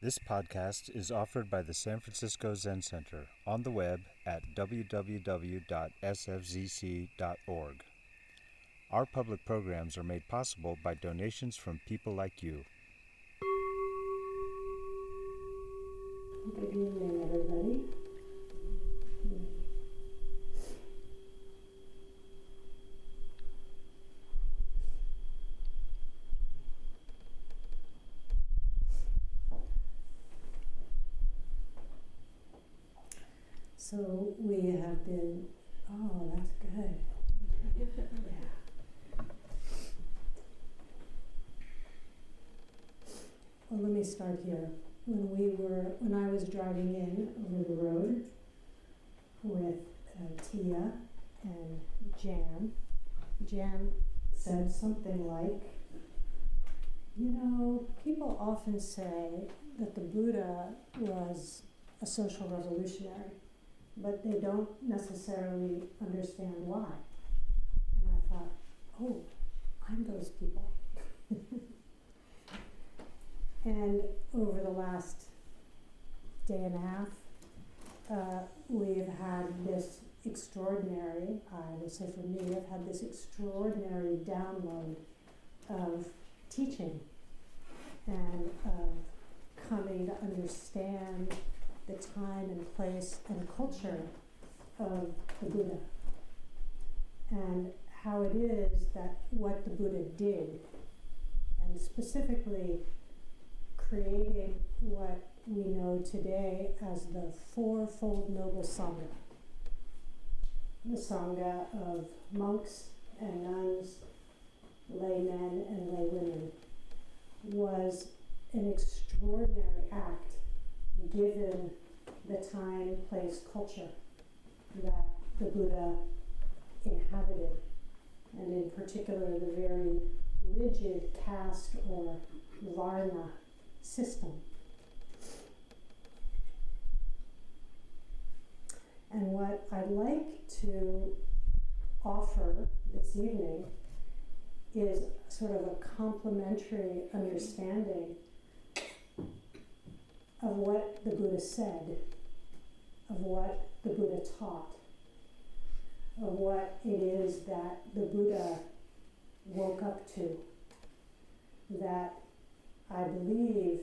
This podcast is offered by the San Francisco Zen Center on the web at www.sfzc.org. Our public programs are made possible by donations from people like you. Good evening, everybody. So we have been, that's good. Yeah. Well, let me start here. When I was driving in over the road with Tia and Jan said something like, people often say that the Buddha was a social revolutionary, but they don't necessarily understand why. And I thought, I'm those people. And over the last day and a half, we've had this extraordinary, I would say for me, I've had this extraordinary download of teaching and of coming to understand the time and place and culture of the Buddha, and how it is that what the Buddha did, and specifically creating what we know today as the Fourfold Noble Sangha. The Sangha of monks and nuns, laymen and laywomen, was an extraordinary act given the time, place, culture that the Buddha inhabited, and in particular the very rigid caste or varna system. And what I'd like to offer this evening is sort of a complementary understanding of what the Buddha said, of what the Buddha taught, of what it is that the Buddha woke up to, that I believe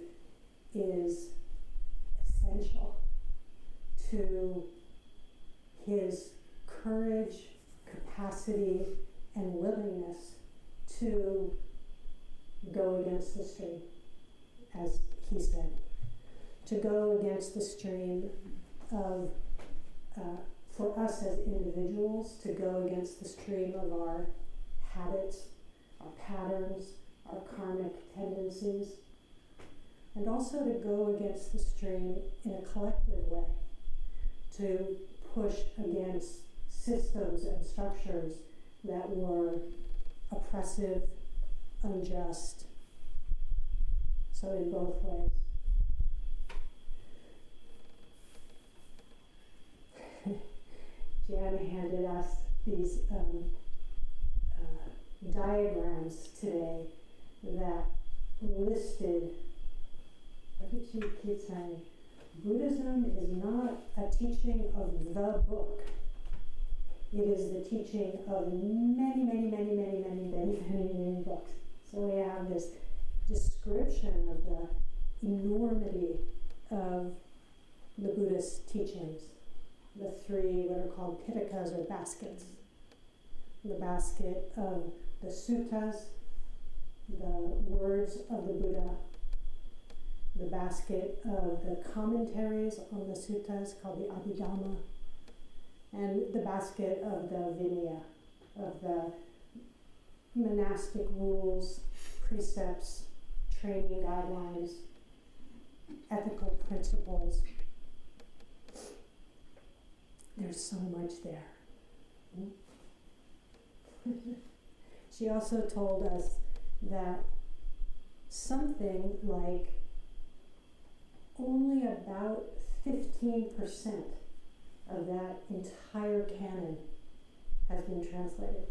is essential to his courage, capacity, and willingness to go against the stream, as he said. To go against the stream of, for us as individuals, to go against the stream of our habits, our patterns, our karmic tendencies, and also to go against the stream in a collective way, to push against systems and structures that were oppressive, unjust, so in both ways. Jan handed us these diagrams today that listed, what did she keep saying? Buddhism is not a teaching of the book. It is the teaching of many books. So we have this description of the enormity of the Buddhist teachings. The three what are called pitakas or baskets. The basket of the suttas, the words of the Buddha, the basket of the commentaries on the suttas called the Abhidhamma, and the basket of the Vinaya, of the monastic rules, precepts, training guidelines, ethical principles. There's so much there. She also told us that something like only about 15% of that entire canon has been translated.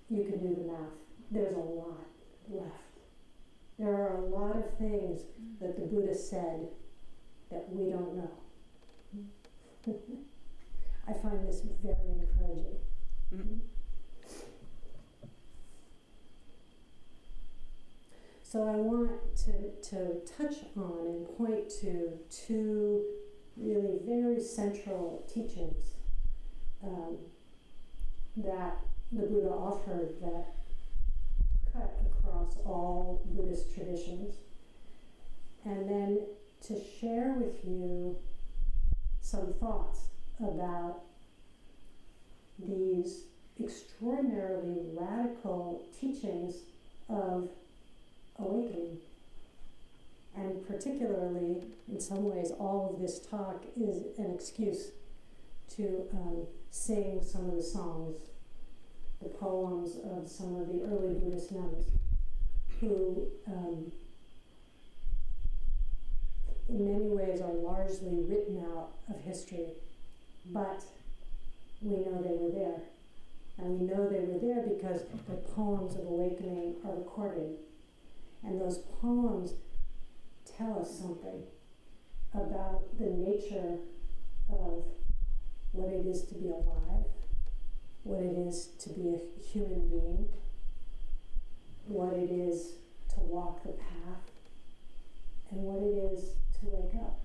You can do the math. There's a lot left. There are a lot of things that the Buddha said that we don't know. I find this very encouraging. Mm-hmm. So I want to touch on and point to two really very central teachings that the Buddha offered that cut across all Buddhist traditions, and then to share with you some thoughts about these extraordinarily radical teachings of awakening. And particularly, in some ways, all of this talk is an excuse to sing some of the songs, the poems of some of the early Buddhist nuns who, in many ways, are largely written out of history, but we know they were there. And we know they were there because the poems of awakening are recorded. And those poems tell us something about the nature of what it is to be alive, what it is to be a human being, what it is to walk the path, and what it is to wake up.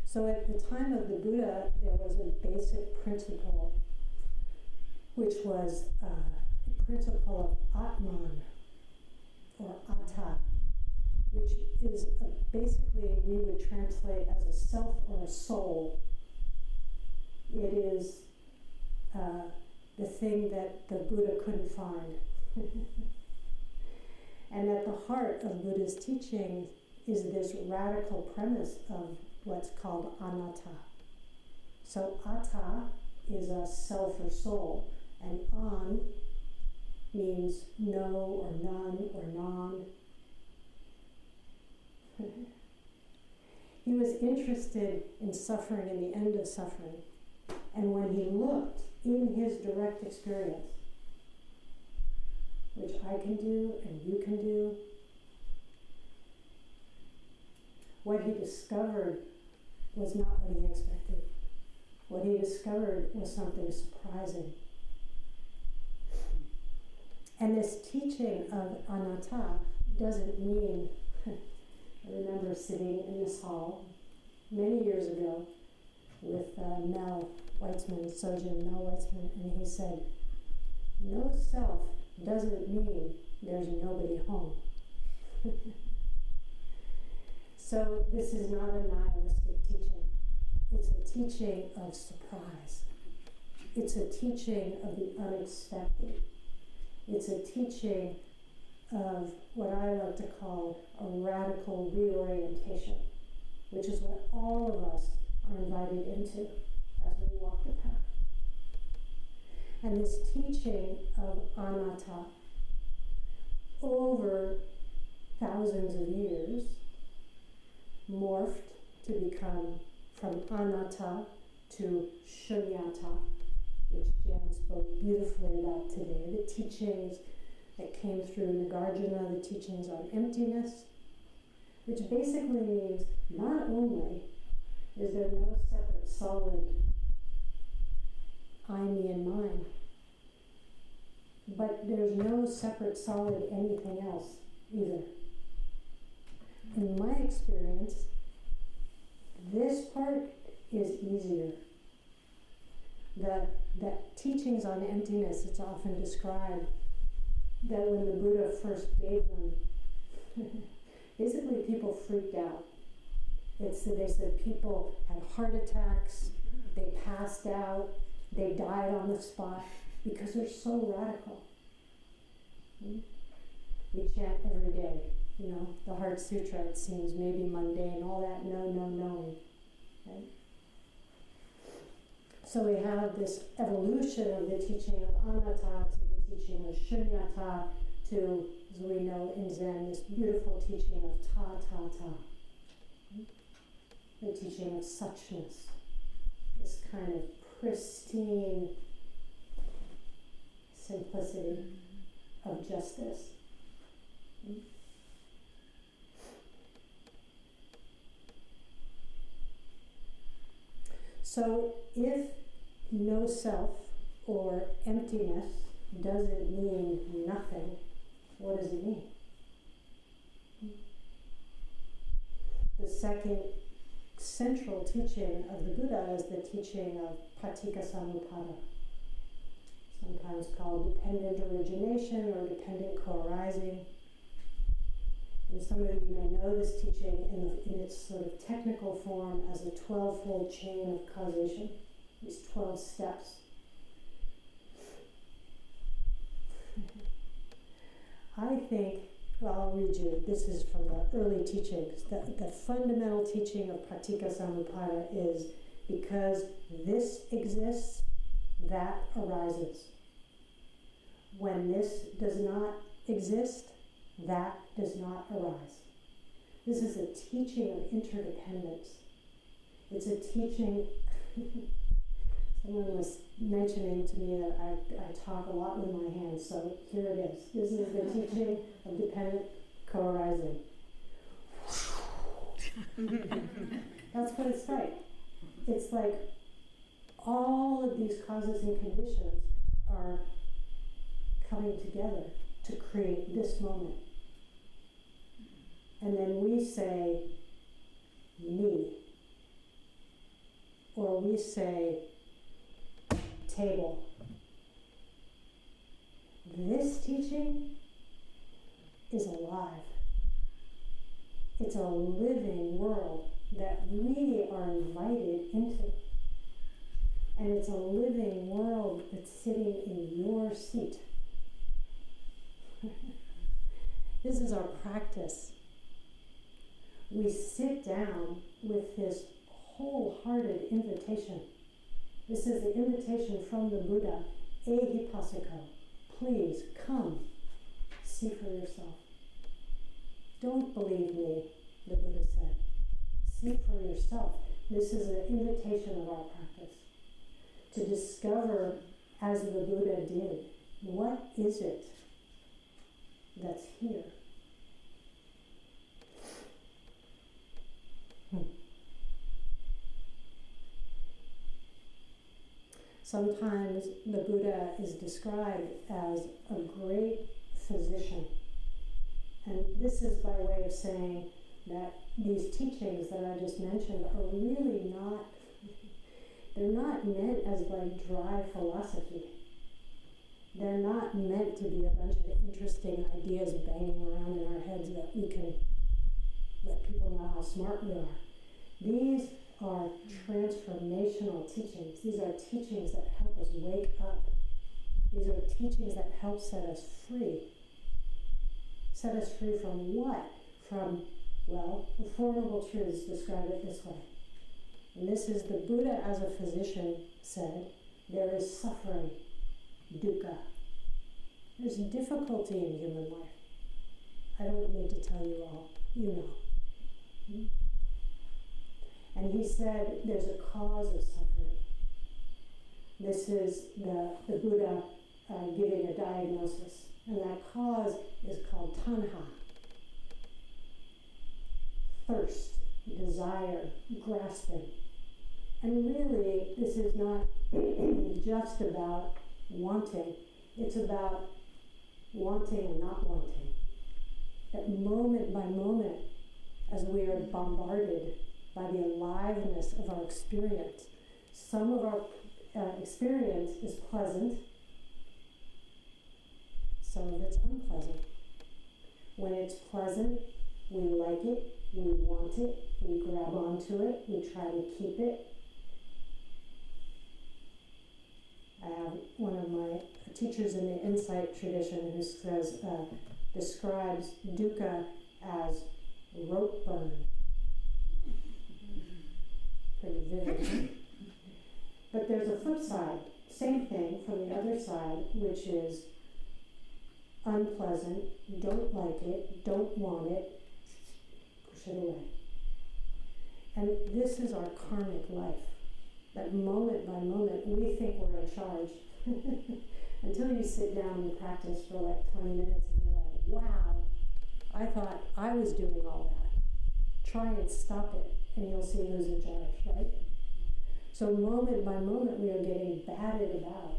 So at the time of the Buddha, there was a basic principle, which was a principle of Atman, or Atta, which is basically we would translate as a self or a soul. It is the thing that the Buddha couldn't find. And at the heart of Buddha's teaching is this radical premise of what's called anatta. So atta is a self or soul, and an means no or none or non. He was interested in suffering and the end of suffering. And when he looked in his direct experience, which I can do and you can do, what he discovered was not what he expected. What he discovered was something surprising. And this teaching of anatta doesn't mean, I remember sitting in this hall many years ago with Mel Weitzman, Sojin Mel Weitzman, and he said, no self doesn't mean there's nobody home. So this is not a nihilistic teaching. It's a teaching of surprise. It's a teaching of the unexpected. It's a teaching of what I like to call a radical reorientation, which is what all of us are invited into as we walk the path. And this teaching of anatta over thousands of years morphed to become from anatta to shunyata, which Jan spoke beautifully about today, the teachings that came through Nagarjuna, the teachings on emptiness, which basically means not only is there no separate solid I, me, and mine, but there's no separate solid anything else either. In my experience, this part is easier. The teachings on emptiness, it's often described that when the Buddha first gave them, basically people freaked out. They said people had heart attacks, they passed out, they died on the spot because they're so radical. We chant every day, the Heart Sutra, it seems maybe mundane, all that no, right? So we have this evolution of the teaching of anatta to the teaching of shunyata to, as we know in Zen, this beautiful teaching of ta, the teaching of suchness, this kind of pristine simplicity, of justice. So if no self or emptiness doesn't mean nothing, what does it mean? The second central teaching of the Buddha is the teaching of Paticcasamuppada, sometimes called dependent origination or dependent co-arising. And some of you may know this teaching in its sort of technical form as a 12-fold chain of causation, these 12 steps. I think, well, I'll read you, this is from the early teachings. The fundamental teaching of Paticcasamuppada is because this exists, that arises. When this does not exist, that does not arise. This is a teaching of interdependence. It's a teaching, someone was mentioning to me that I talk a lot with my hands, so here it is. This is the teaching of dependent co-arising. That's what it's like. It's like all of these causes and conditions are coming together to create this moment. And then we say, me. Or we say, table. This teaching is alive. It's a living world that we are invited into. And it's a living world that's sitting in your seat. This is our practice. We sit down with this wholehearted invitation. This is the invitation from the Buddha, Ehipassiko. Please come, see for yourself. Don't believe me, the Buddha said. See for yourself. This is an invitation of our practice. To discover, as the Buddha did, what is it that's here? Sometimes the Buddha is described as a great physician. And this is by way of saying that these teachings that I just mentioned are really not, they're not meant as like dry philosophy. They're not meant to be a bunch of interesting ideas banging around in our heads that we can let people know how smart we are. These are transformational teachings. These are teachings that help us wake up. These are teachings that help set us free. Set us free from what? From, well, the Four Noble Truths describe it this way. And this is the Buddha as a physician said, there is suffering, dukkha. There's difficulty in human life. I don't need to tell you all. You know. And he said there's a cause of suffering. This is the Buddha giving a diagnosis. And that cause is called tanha. Thirst, desire, grasping. And really, this is not just about wanting. It's about wanting and not wanting. That moment by moment, as we are bombarded by the aliveness of our experience. Some of our experience is pleasant, some of it's unpleasant. When it's pleasant, we like it, we want it, we grab onto it, we try to keep it. I have one of my teachers in the insight tradition who says, describes dukkha as rope burn. Pretty vivid. But there's a flip side, same thing from the other side, which is unpleasant, don't like it, don't want it, push it away. And this is our karmic life. That moment by moment, we think we're in charge. until you sit down and practice for like 20 minutes and you're like, wow, I thought I was doing all that. Try and stop it and you'll see who's in charge, right? So moment by moment we are getting batted about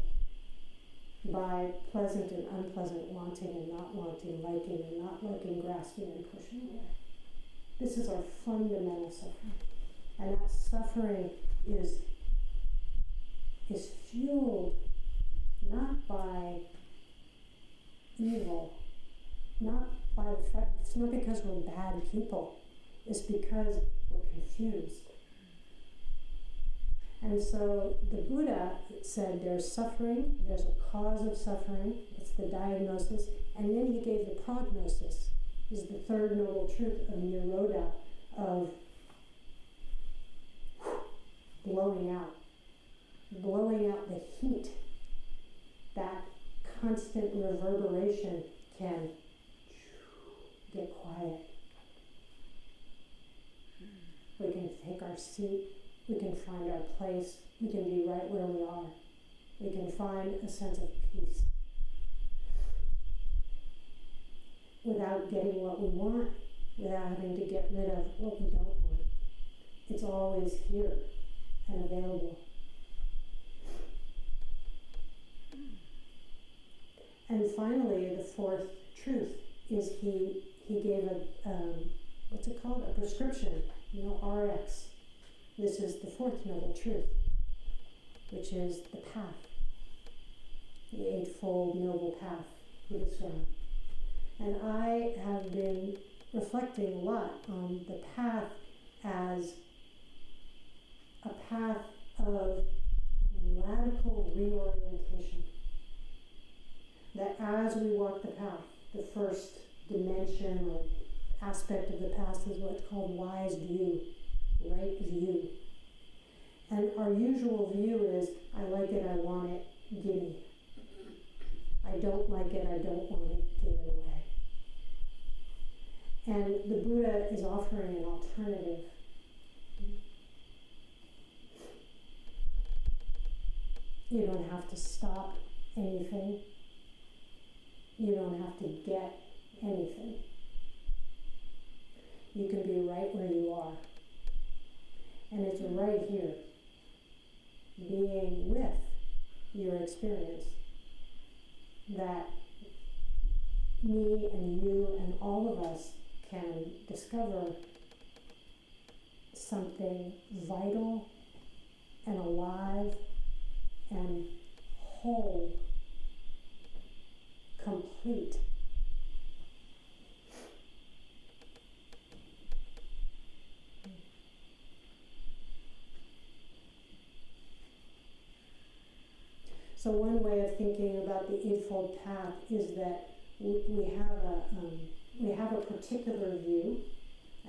by pleasant and unpleasant, wanting and not wanting, liking and not liking, grasping and pushing away. This is our fundamental suffering. And that suffering is fueled not by evil, not by the fact, it's not because we're bad people, it's because we're confused. And so the Buddha said there's suffering, there's a cause of suffering, it's the diagnosis, and then he gave the prognosis, is the third noble truth of Nirodha, of blowing out the heat. That constant reverberation can get quiet. We can take our seat. We can find our place. We can be right where we are. We can find a sense of peace without getting what we want, without having to get rid of what we don't want. It's always here and available. And finally, the fourth truth is he gave a, what's it called? A prescription, RX. This is the fourth noble truth, which is the path, the Eightfold Noble Path, Buddhism. And I have been reflecting a lot on the path as a path of radical reorientation. That as we walk the path, the first dimension or aspect of the path is what's called wise view, right view. And our usual view is, I like it, I want it, gimme. I don't like it, I don't want it, give it away. And the Buddha is offering an alternative. You don't have to stop anything. You don't have to get anything. You can be right where you are. And it's right here, being with your experience, that me and you and all of us can discover something vital and alive and whole, complete. So one way of thinking about the Eightfold Path is that we have a particular view,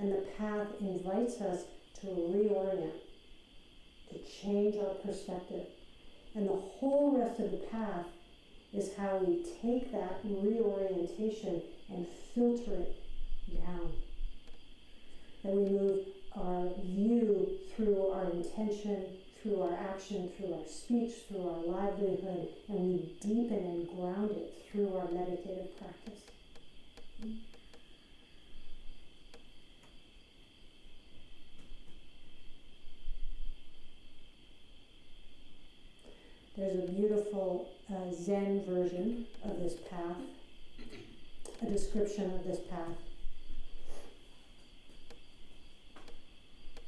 and the path invites us to reorient, to change our perspective. And the whole rest of the path is how we take that reorientation and filter it down. That we move our view through our intention, through our action, through our speech, through our livelihood, and we deepen and ground it through our meditative practice. There's a beautiful Zen version of this path, a description of this path.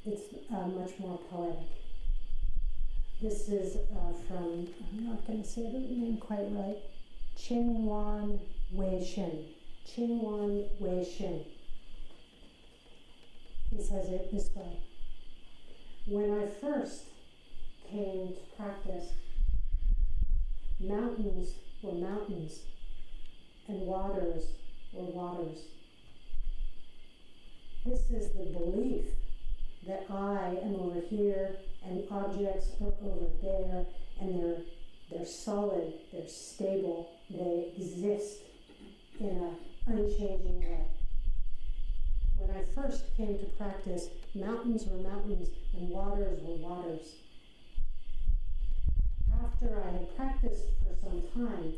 It's much more poetic. This is from, I'm not going to say the name quite right, Qingyuan Weishin. Qingyuan Weishin. He says it this way. When I first came to practice, mountains were mountains, and waters were waters. This is the belief that I am over here and objects are over there, and they're solid, they're stable, they exist in an unchanging way. When I first came to practice, mountains were mountains and waters were waters. After after I had practiced for some time,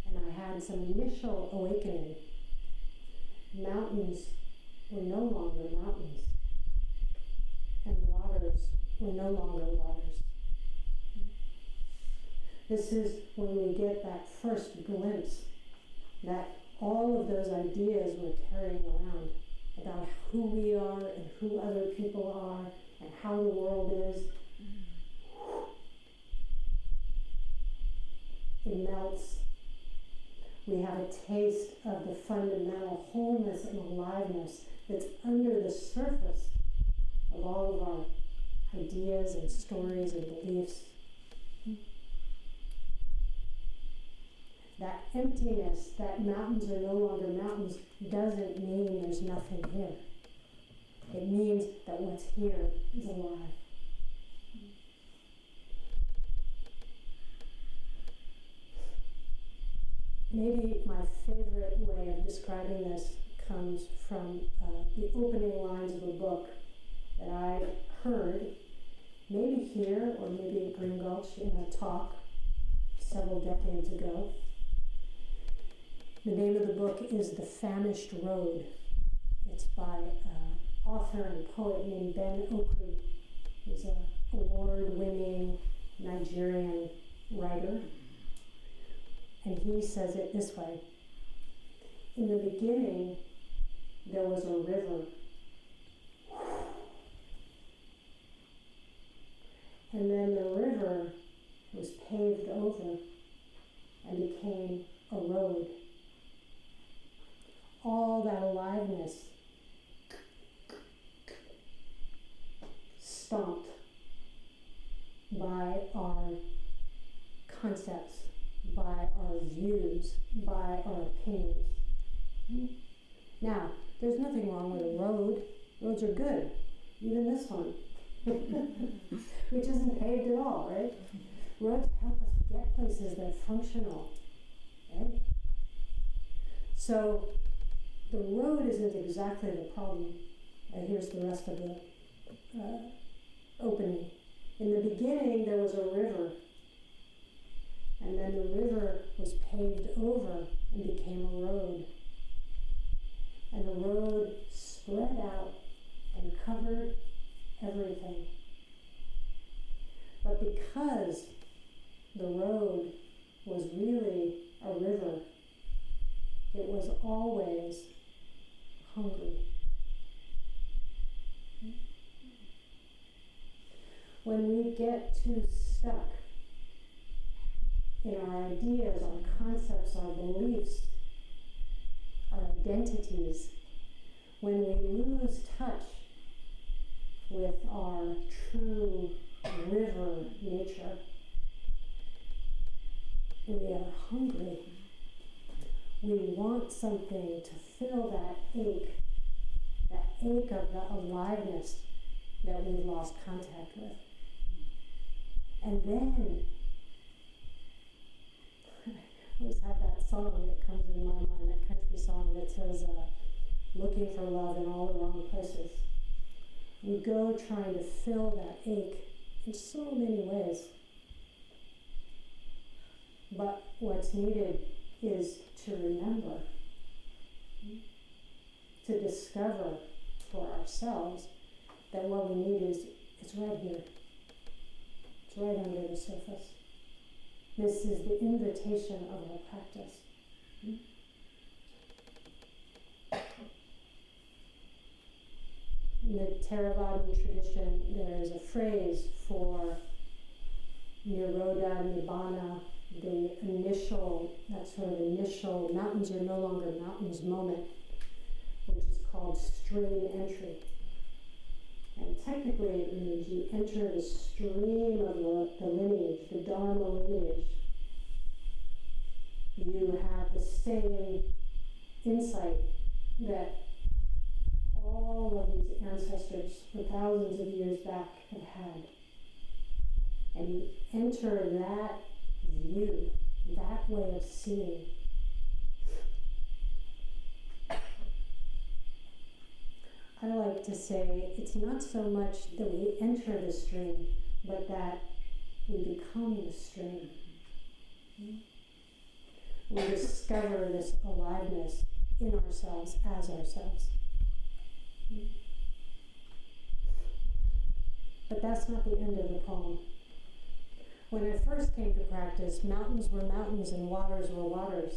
and I had some initial awakening, mountains were no longer mountains, and waters were no longer waters. This is when we get that first glimpse that all of those ideas we're carrying around about who we are and who other people are and how the world is, it melts. We have a taste of the fundamental wholeness and aliveness that's under the surface of all of our ideas and stories and beliefs. That emptiness, that mountains are no longer mountains, doesn't mean there's nothing here. It means that what's here is alive. Maybe my favorite way of describing this comes from the opening lines of a book that I heard, maybe here or maybe at Green Gulch in a talk several decades ago. The name of the book is The Famished Road. It's by an author and poet named Ben Okri. He's an award-winning Nigerian writer. And he says it this way: in the beginning, there was a river. And then the river was paved over and became a road. All that aliveness stomped by our concepts, by our views, by our opinions. Now, there's nothing wrong with a road. Roads are good, even this one, which isn't paved at all, right? Roads help us get places that are functional, right? So the road isn't exactly the problem. Here's the rest of the opening. In the beginning, there was a river. And then the river was paved over and became a road. And the road spread out and covered everything. But because the road was really a river, it was always hungry. When we get too stuck in our ideas, our concepts, our beliefs, our identities, when we lose touch with our true river nature, we are hungry. We want something to fill that ache of the aliveness that we've lost contact with. And then I always have that song that comes in my mind, that country song that says, looking for love in all the wrong places. We go trying to fill that ache in so many ways. But what's needed is to remember, to discover for ourselves that what we need is, it's right here. It's right under the surface. This is the invitation of our practice. In the Theravadan tradition, there is a phrase for Nirodha, Nibbana, the initial, that sort of initial mountains are no longer mountains moment, which is called stream entry. And technically it means you enter the stream of the lineage, the Dharma lineage. You have the same insight that all of these ancestors for thousands of years back have had. And you enter that view, that way of seeing. I like to say it's not so much that we enter the stream, but that we become the stream. We discover this aliveness in ourselves as ourselves. But that's not the end of the poem. When I first came to practice, mountains were mountains and waters were waters.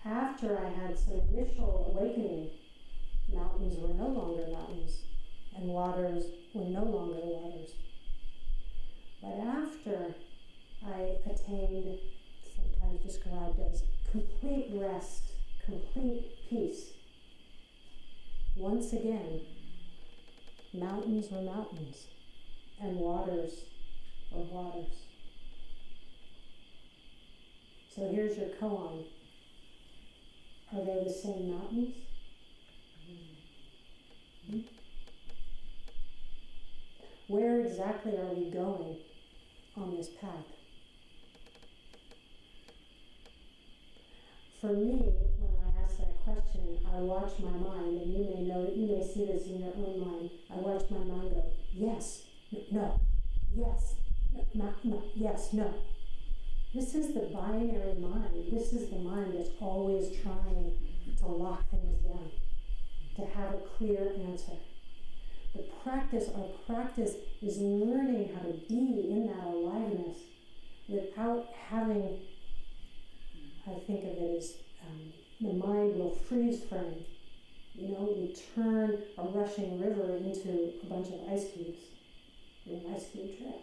After I had some initial awakening, mountains were no longer mountains and waters were no longer waters. But after I attained, sometimes described as complete rest, complete peace, once again, mountains were mountains and waters were waters. So here's your koan. Are they the same mountains? Where exactly are we going on this path? For me, when I ask that question, I watch my mind, and you may see this in your own mind. I watch my mind go, yes, no, yes, no, yes, no. This is the binary mind. This is the mind that's always trying to lock things down, to have a clear answer. Our practice is learning how to be in that aliveness without having, I think of it as the mind will freeze frame. We turn a rushing river into a bunch of ice cubes in an ice cube tray.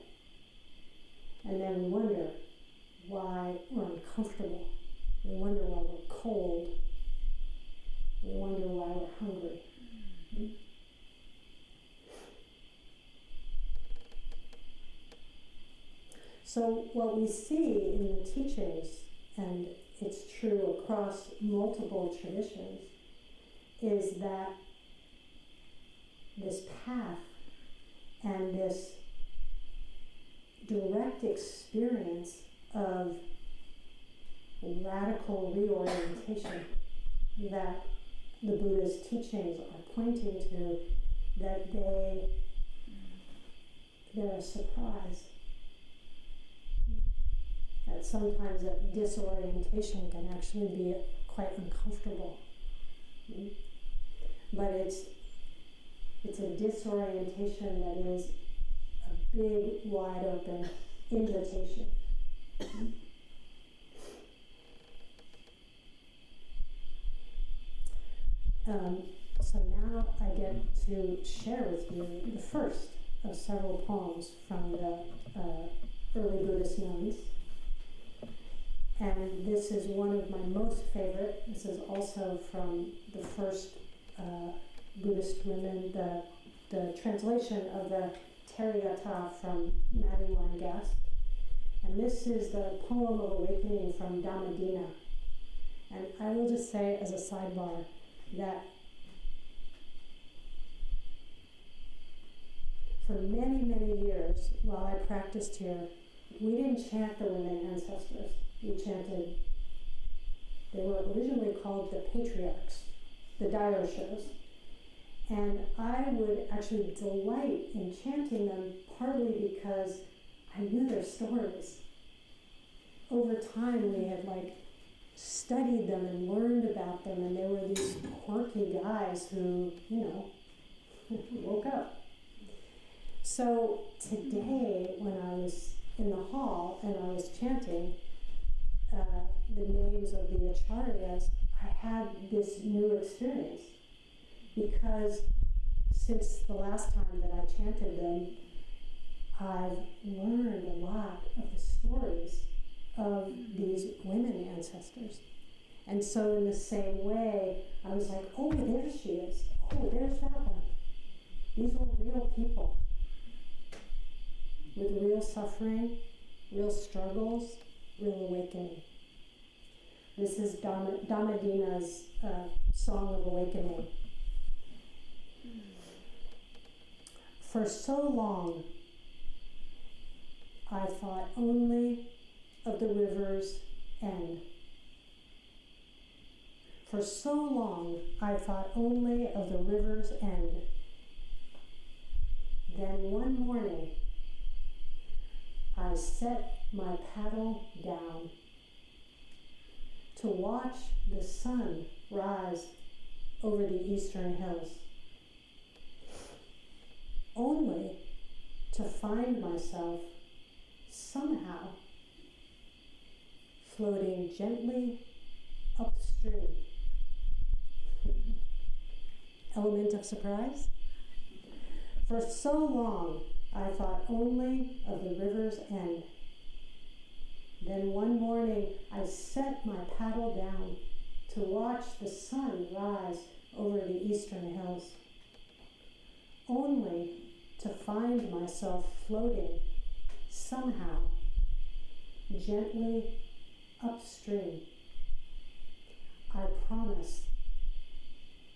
And then we wonder why we're uncomfortable. We wonder why we're cold. We wonder why we're hungry. So what we see in the teachings, and it's true across multiple traditions, is that this path and this direct experience of radical reorientation that the Buddha's teachings are pointing to, that they're a surprise. That sometimes that disorientation can actually be quite uncomfortable. But it's a disorientation that is a big, wide open invitation. So now I get to share with you the first of several poems from the early Buddhist nuns. And this is one of my most favorite. This is also from the first Buddhist women, the translation of the Therigatha from Maddie Weingast. And this is the poem of awakening from Dhammadina. And I will just say as a sidebar that for many, many years while I practiced here, we didn't chant the women ancestors. We chanted, they were originally called the patriarchs, the Daioshos. And I would actually delight in chanting them, partly because I knew their stories. Over time, we had studied them and learned about them, and they were these quirky guys who, woke up. So today, when I was in the hall and I was chanting the names of the acharyas, I had this new experience, because since the last time that I chanted them, I've learned a lot of the stories of these women ancestors. And so in the same way, I was like, oh, there she is. Oh, there's that one. These were real people with real suffering, real struggles, real awakening. This is Dhammadina's Song of Awakening. For so long, I thought only of the river's end. For so long, I thought only of the river's end. Then one morning, I set my paddle down to watch the sun rise over the eastern hills, only to find myself somehow floating gently upstream. Element of surprise? For so long, I thought only of the river's end. Then one morning, I set my paddle down to watch the sun rise over the eastern hills, only to find myself floating somehow gently upstream. I promise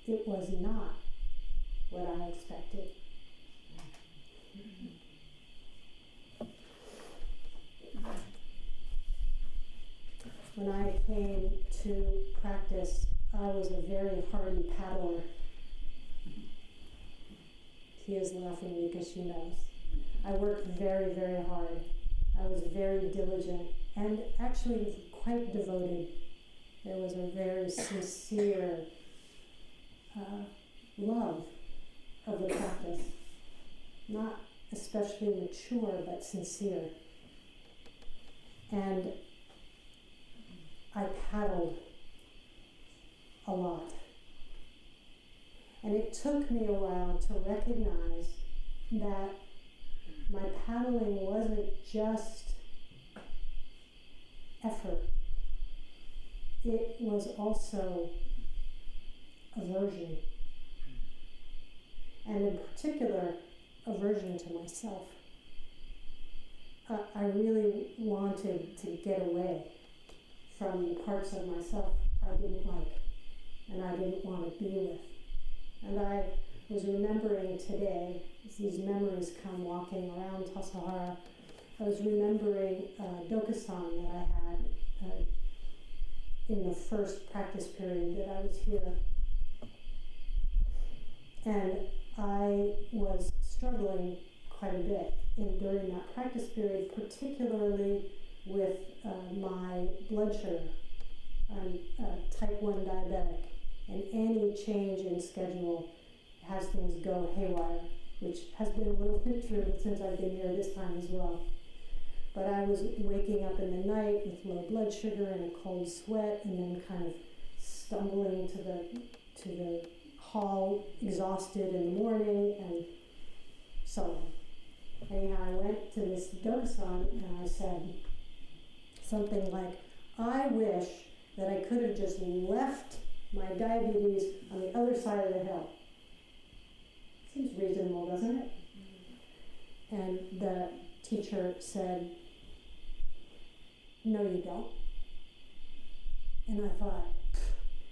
it was not what I expected. When I came to practice, I was a very hardy paddler. She is laughing because she knows. I worked very, very hard. I was very diligent and actually quite devoted. There was a very sincere love of the practice. Not especially mature, but sincere. And I paddled a lot. And it took me a while to recognize that my paddling wasn't just effort. It was also aversion. And in particular, aversion to myself. I really wanted to get away from the parts of myself I didn't like and I didn't want to be with. And I was remembering today, as these memories come walking around Tassajara, I was remembering Dokusan that I had in the first practice period that I was here. And I was struggling quite a bit during that practice period, particularly with my blood sugar. I'm type 1 diabetic, and any change in schedule has things go haywire, which has been a little bit true since I've been here this time as well. But I was waking up in the night with low blood sugar and a cold sweat, and then kind of stumbling to the hall, exhausted in the morning, and so on. Anyhow, I went to this Dokusan and I said something like, I wish that I could have just left my diabetes on the other side of the hill. Seems reasonable, doesn't it? And the teacher said, no, you don't. And I thought,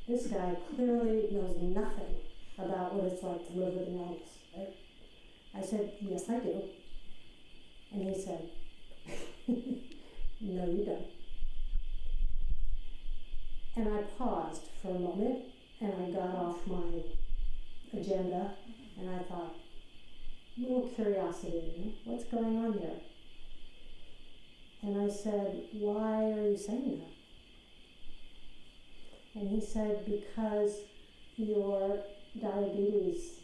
this guy clearly knows nothing about what it's like to live with an illness. Right? I said, yes, I do. And he said, no, you don't. And I paused for a moment, and I got off my agenda, and I thought, little curiosity, what's going on here? And I said, why are you saying that? And he said, because your diabetes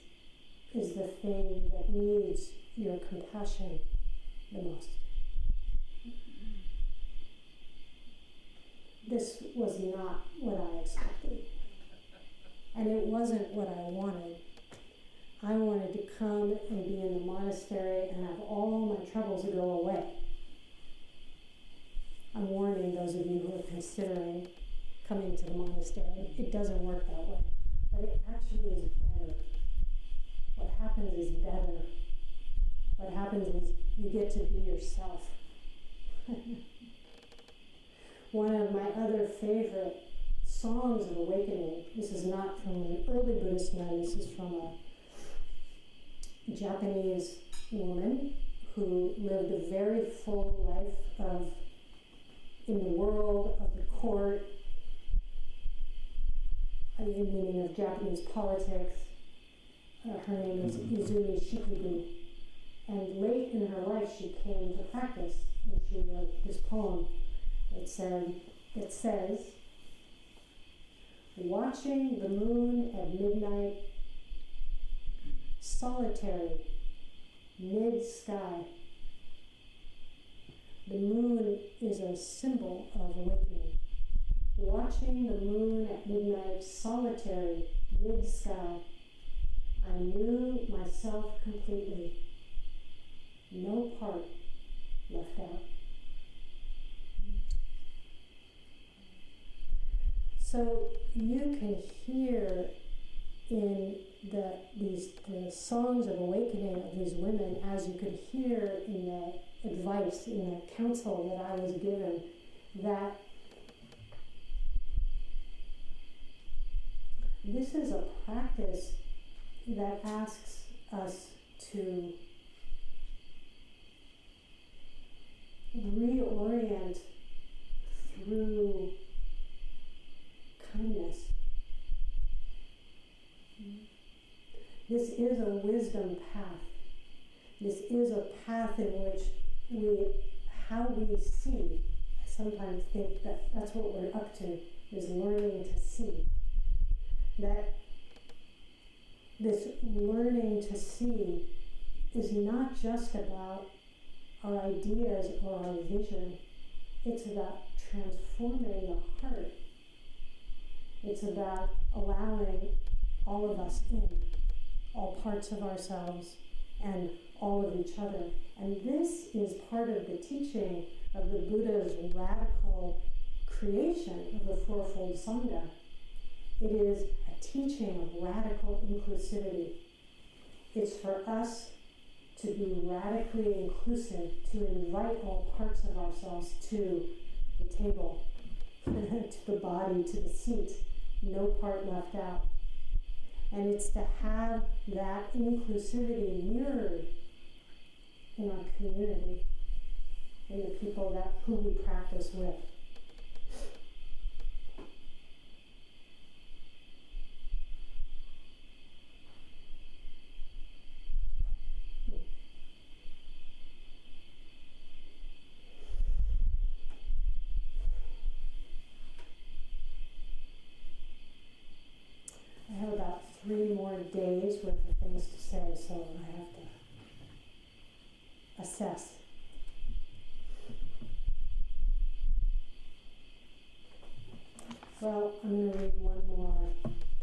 is the thing that needs your compassion the most. This was not what I expected. And it wasn't what I wanted. I wanted to come and be in the monastery and have all my troubles go away. I'm warning those of you who are considering coming to the monastery. It doesn't work that way. But it actually is better. What happens is better. What happens is you get to be yourself. One of my other favorite songs of awakening, this is not from an early Buddhist nun, this is from a Japanese woman who lived a very full life in the world of the court, meaning of Japanese politics. Her name is Izumi Shikibu. And late in her life, she came to practice when she wrote this poem. It says, watching the moon at midnight, solitary, mid-sky. The moon is a symbol of awakening. Watching the moon at midnight, solitary, mid-sky, I knew myself completely. No part left out. So you can hear in the songs of awakening of these women, as you could hear in the advice, in the counsel that I was given, that this is a practice that asks us to reorient through kindness. This is a wisdom path. This is a path in which how we see. I sometimes think that that's what we're up to, is learning to see. That this learning to see is not just about our ideas or our vision. It's about transforming the heart. It's about allowing all of us in, all parts of ourselves and all of each other. And this is part of the teaching of the Buddha's radical creation of the Fourfold Sangha. It is a teaching of radical inclusivity. It's for us to be radically inclusive, to invite all parts of ourselves to the table, to the body, to the seat, no part left out. And it's to have that inclusivity mirrored in our community, in the people who we practice with. I have about 3 more days worth of things to say, so I have to assess. Well, I'm going to read one more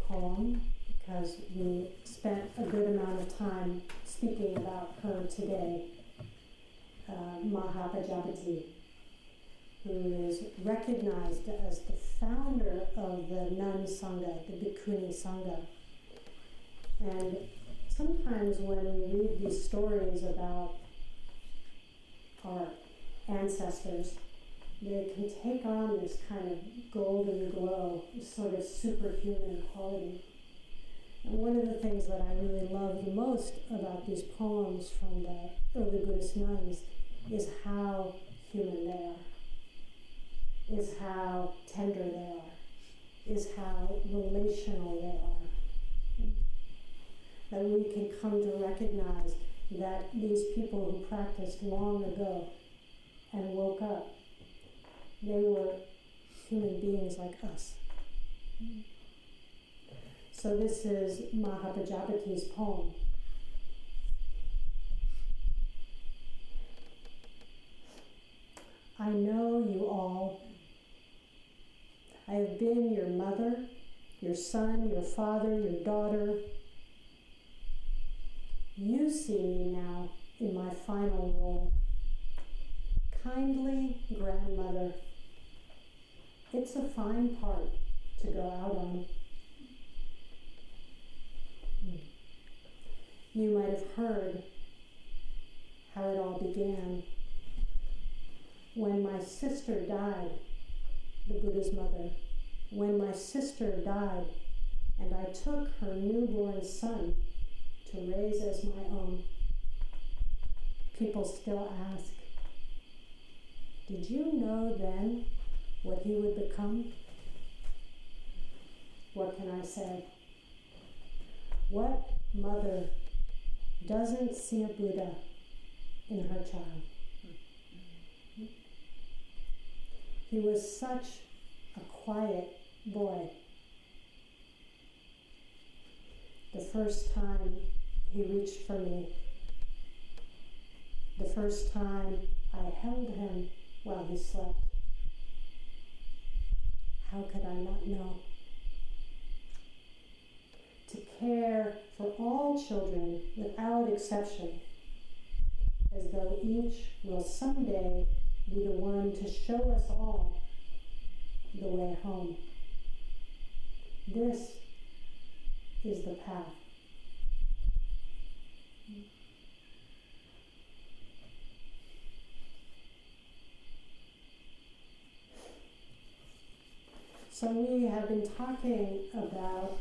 poem because we spent a good amount of time speaking about her today, Mahapajapati, who is recognized as the founder of the Nun Sangha, the Bhikkhuni Sangha. And sometimes when we read these stories about our ancestors, they can take on this kind of golden glow, this sort of superhuman quality. And one of the things that I really love the most about these poems from the early Buddhist nuns is how human they are, is how tender they are, is how relational they are. That we can come to recognize that these people who practiced long ago and woke up, they were human beings like us. So this is Mahapajapati's poem. I know you all. I have been your mother, your son, your father, your daughter. You see me now in my final role. Kindly grandmother. It's a fine part to go out on. You might have heard how it all began. When my sister died, the Buddha's mother, when my sister died and I took her newborn son to raise as my own, people still ask, did you know then what he would become? What can I say? What mother doesn't see a Buddha in her child? He was such a quiet boy. The first time he reached for me, the first time I held him while he slept, how could I not know? To care for all children without exception, as though each will someday be the one to show us all the way home. This is the path. So we have been talking about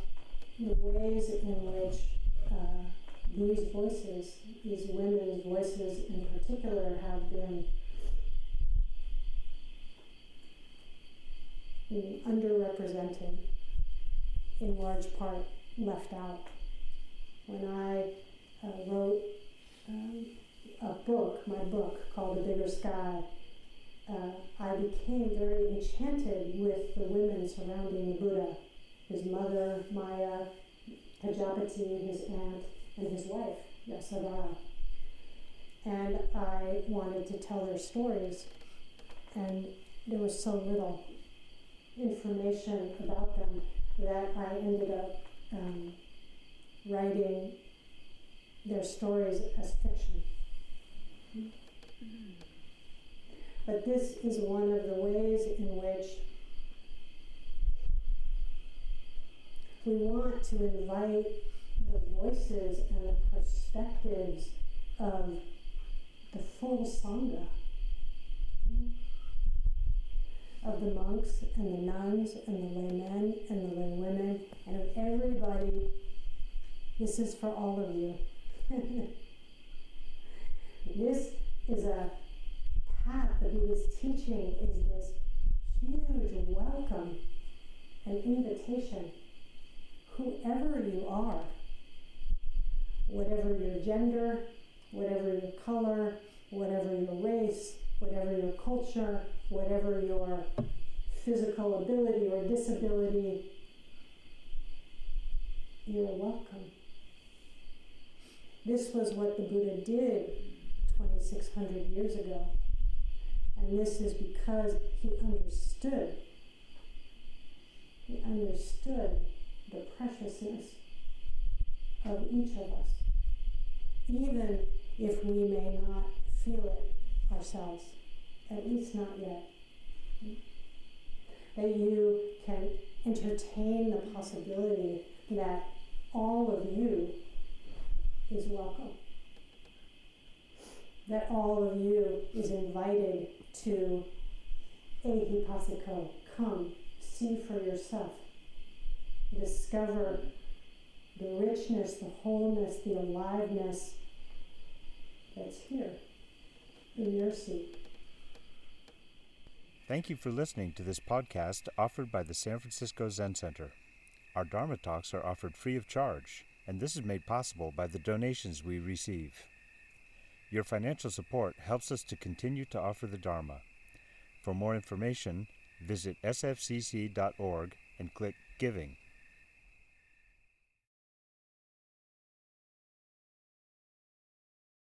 the ways in which these voices, these women's voices in particular, have been underrepresented, in large part left out. When I wrote my book called A Bigger Sky, I became very enchanted with the women surrounding the Buddha, his mother, Maya, Pajapati, his aunt, and his wife, Tassajara. And I wanted to tell their stories, and there was so little information about them that I ended up writing their stories as fiction. But this is one of the ways in which we want to invite the voices and the perspectives of the full Sangha, of the monks and the nuns and the laymen and the laywomen, and of everybody. This is for all of you. This is a path. The Buddha's teaching is this huge welcome and invitation. Whoever you are, whatever your gender, whatever your color, whatever your race, whatever your culture, whatever your physical ability or disability, you're welcome. This was what the Buddha did 2,600 years ago. And this is because he understood the preciousness of each of us, even if we may not feel it ourselves, at least not yet. That you can entertain the possibility that all of you is welcome. That all of you is invited to Ehipasiko, come, see for yourself. Discover the richness, the wholeness, the aliveness that's here in your seat. Thank you for listening to this podcast offered by the San Francisco Zen Center. Our Dharma talks are offered free of charge, and this is made possible by the donations we receive. Your financial support helps us to continue to offer the Dharma. For more information, visit sfcc.org and click Giving.